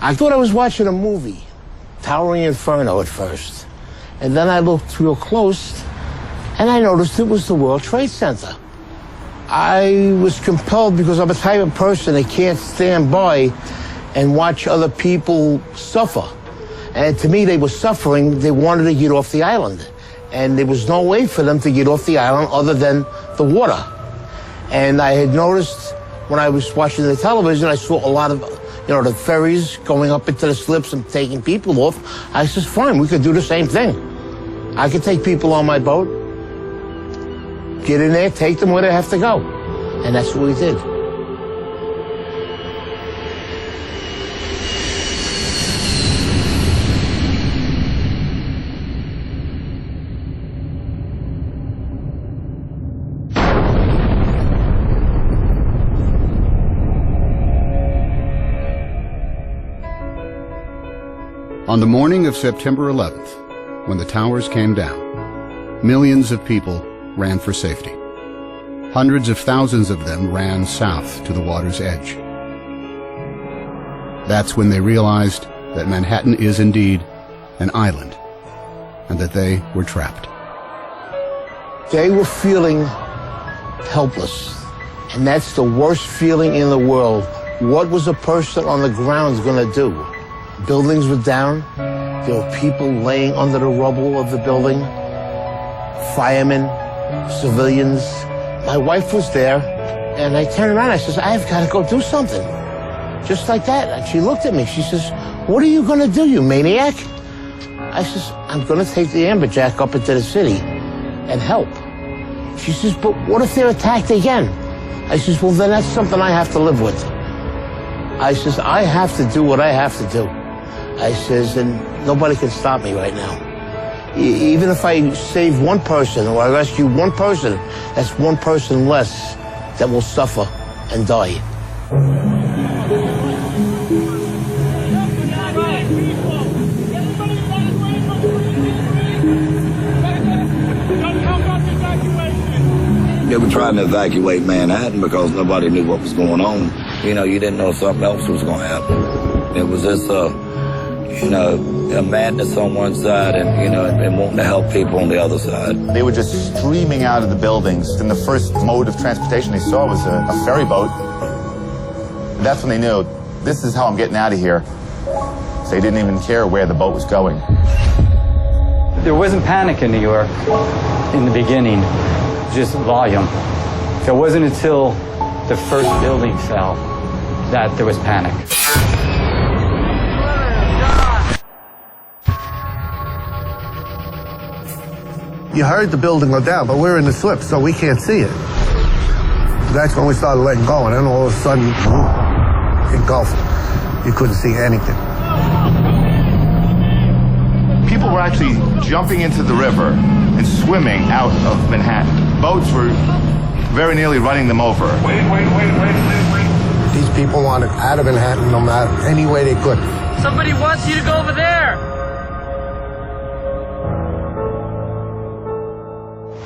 I thought I was watching a movie, Towering Inferno at first. And then I looked real close, and I noticed it was the World Trade Center. I was compelled because I'm a type of person that can't stand by and watch other people suffer. And to me, they were suffering. They wanted to get off the island. And there was no way for them to get off the island other than the water. And I had noticed when I was watching the television, I saw a lot of, the ferries going up into the slips and taking people off. I said, fine, we could do the same thing. I could take people on my boat, get in there, take them where they have to go. And that's what we did. On the morning of September 11th, when the towers came down, millions of people ran for safety. Hundreds of thousands of them ran south to the water's edge. That's when they realized that Manhattan is indeed an island, and that they were trapped. They were feeling helpless, and that's the worst feeling in the world. What was a person on the ground going to do? Buildings were down. There were people laying under the rubble of the building. Firemen, civilians. My wife was there, and I turned around. I says, I've got to go do something. Just like that. And she looked at me. She says, what are you going to do, you maniac? I says, I'm going to take the amberjack up into the city and help. She says, but what if they're attacked again? I says, well, then that's something I have to live with. I says, I have to do what I have to do. I says, and nobody can stop me right now. Even if I save one person or I rescue one person, that's one person less that will suffer and die. They were trying to evacuate Manhattan because nobody knew what was going on. You didn't know if something else was going to happen. It was just, a madness on one side and wanting to help people on the other side. They were just streaming out of the buildings, and the first mode of transportation they saw was a ferry boat. That's when they knew, this is how I'm getting out of here. So they didn't even care where the boat was going. There wasn't panic in New York in the beginning, just volume. It wasn't until the first building fell that there was panic. You heard the building go down, but we're in the slip, so we can't see it. That's when we started letting go, and then all of a sudden, engulfed. You couldn't see anything. People were actually jumping into the river and swimming out of Manhattan. Boats were very nearly running them over. Wait. These people wanted out of Manhattan no matter any way they could. Somebody wants you to go over there.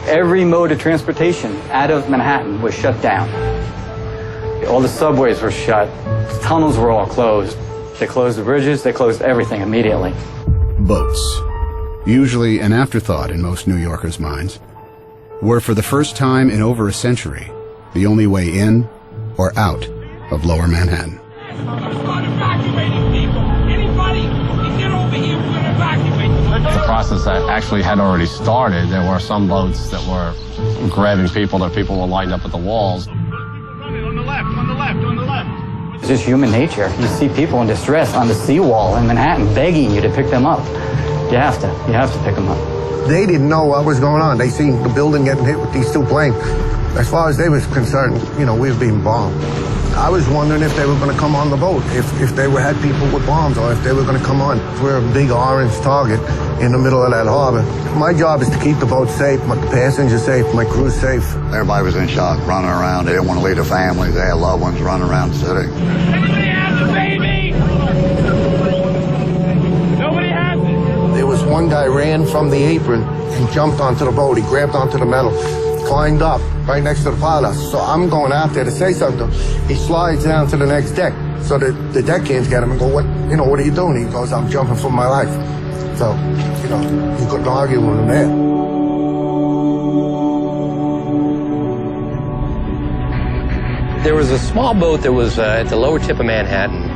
Every mode of transportation out of Manhattan was shut down. All the subways were shut. The tunnels were all closed. They closed the bridges. They closed everything immediately. Boats, usually an afterthought in most New Yorkers' minds, were for the first time in over a century the only way in or out of Lower Manhattan. The process that actually had already started. There were some boats that were grabbing people, that people were lined up at the walls. On the left. It's just human nature. You see people in distress on the seawall in Manhattan begging you to pick them up. You have to pick them up. They didn't know what was going on. They seen the building getting hit with these two planes. As far as they was concerned, we were being bombed. I was wondering if they were going to come on the boat, if they had people with bombs, or if they were going to come on. We're a big orange target in the middle of that harbor. My job is to keep the boat safe, my passengers safe, my crew safe. Everybody was in shock, running around. They didn't want to leave their families. They had loved ones running around the city. Everybody has a baby! Nobody has it! There was one guy ran from the apron and jumped onto the boat. He grabbed onto the metal, climbed up right next to the pilot. So I'm going out there to say something. He slides down to the next deck. So the deckhands get him and go, what are you doing? He goes, I'm jumping for my life. So, you couldn't argue with him there. There was a small boat that was at the lower tip of Manhattan.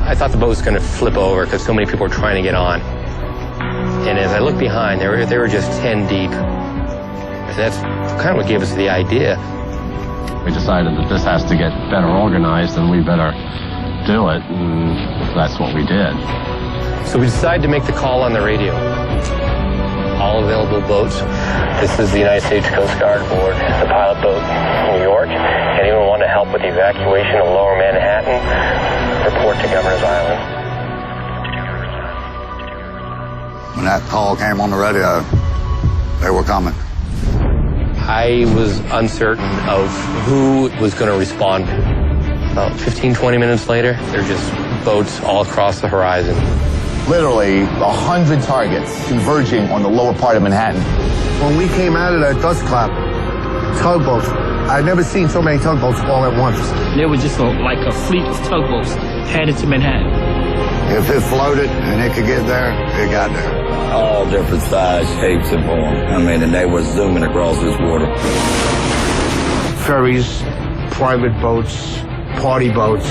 I thought the boat was going to flip over because so many people were trying to get on. And as I looked behind, they were just 10 deep. That's kind of what gave us the idea. We decided that this has to get better organized and we better do it, and that's what we did. So we decided to make the call on the radio. All available boats. This is the United States Coast Guard aboard the pilot boat, New York. Anyone want to help with the evacuation of Lower Manhattan? Report to Governor's Island. When that call came on the radio, they were coming. I was uncertain of who was going to respond. About 15, 20 minutes later, there are just boats all across the horizon. Literally 100 targets converging on the lower part of Manhattan. When we came out of that dust cloud, tugboats, I'd never seen so many tugboats all at once. There was just like a fleet of tugboats headed to Manhattan. If it floated and it could get there, it got there. All different size, shapes, and forms. I mean, and they were zooming across this water. Ferries, private boats, party boats.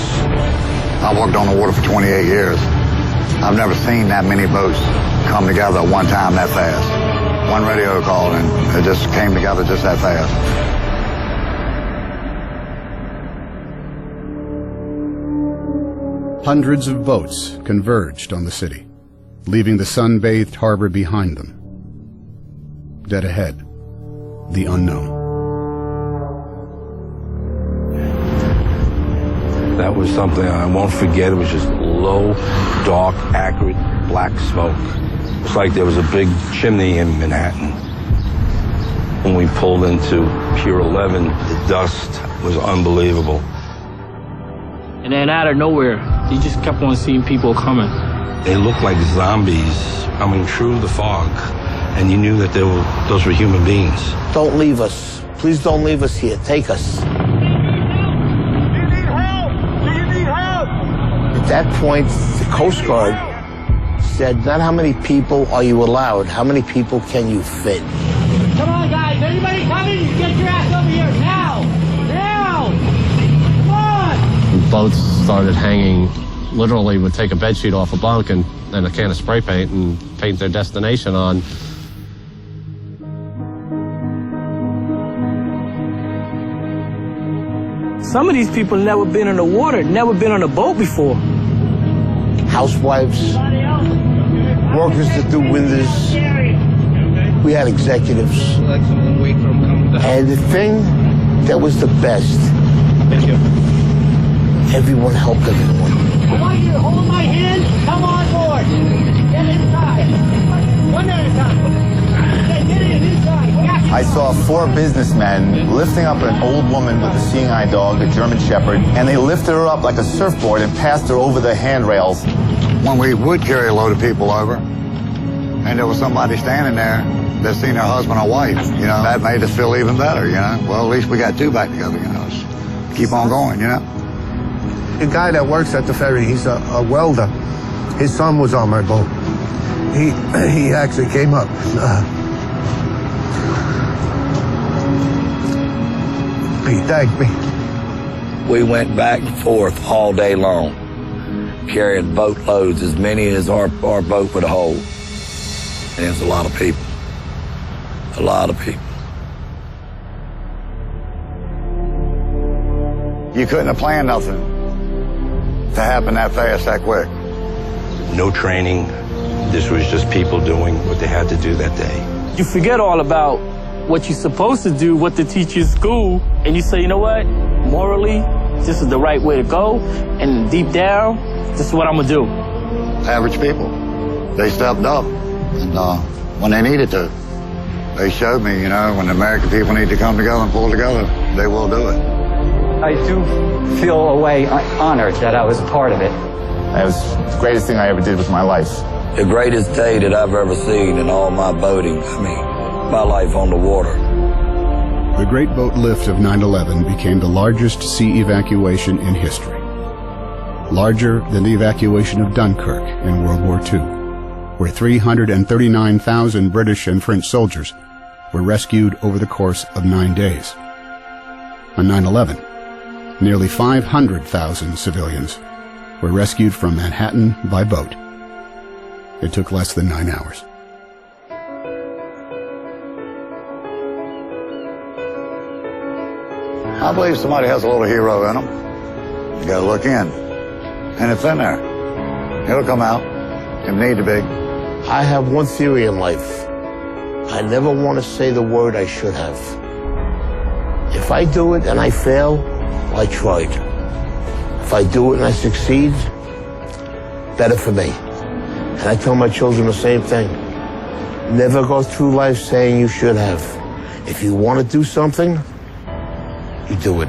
I worked on the water for 28 years. I've never seen that many boats come together at one time that fast. One radio call and it just came together just that fast. Hundreds of boats converged on the city, leaving the sun-bathed harbor behind them. Dead ahead, the unknown. That was something I won't forget. It was just low, dark, acrid, black smoke. It's like there was a big chimney in Manhattan. When we pulled into Pier 11, the dust was unbelievable. And then out of nowhere, you just kept on seeing people coming. They looked like zombies coming through the fog, and you knew that those were human beings. Don't leave us. Please don't leave us here. Take us. At that point, the Coast Guard said, not how many people are you allowed, how many people can you fit? Come on, guys. Anybody coming? Get your ass over here now. Now. Come on. Boats started hanging, literally would take a bedsheet off a bunk and a can of spray paint and paint their destination on. Some of these people never been in the water, never been on a boat before. Housewives, workers that do windows. We had executives. And the thing that was the best, everyone helped everyone. I want you to hold my hand. Come on board. Get inside. One at a time. Get inside. I saw 4 businessmen lifting up an old woman with a seeing eye dog, a German Shepherd, and they lifted her up like a surfboard and passed her over the handrails. When we would carry a load of people over, and there was somebody standing there that seen their husband or wife, that made us feel even better, Well, at least we got 2 back together, Just keep on going, The guy that works at the ferry, he's a welder. His son was on my boat. He actually came up. He thanked me. We went back and forth all day long, carrying boatloads, as many as our boat would hold. And it was a lot of people. A lot of people. You couldn't have planned nothing to happen that fast, that quick. No training. This was just people doing what they had to do that day. You forget all about what you're supposed to do, what they teach you in school, and you say, you know what? Morally, this is the right way to go, and deep down, this is what I'm gonna do. Average people. They stepped up, and when they needed to. They showed me, when the American people need to come together and pull together, they will do it. I do feel a way honored that I was a part of it. That was the greatest thing I ever did with my life. The greatest day that I've ever seen in all my boating. My life on the water. The Great Boat Lift of 9/11 became the largest sea evacuation in history. larger than the evacuation of Dunkirk in World War II, where 339,000 British and French soldiers were rescued over the course of 9 days. On 9/11, nearly 500,000 civilians were rescued from Manhattan by boat. It took less than 9 hours. I believe somebody has a little hero in them. You gotta look in. And it's in there. It'll come out. It need to be. I have one theory in life. I never want to say the word I should have. If I do it and I fail, well, I tried. If I do it and I succeed, better for me. And I tell my children the same thing. Never go through life saying you should have. If you want to do something, you do it.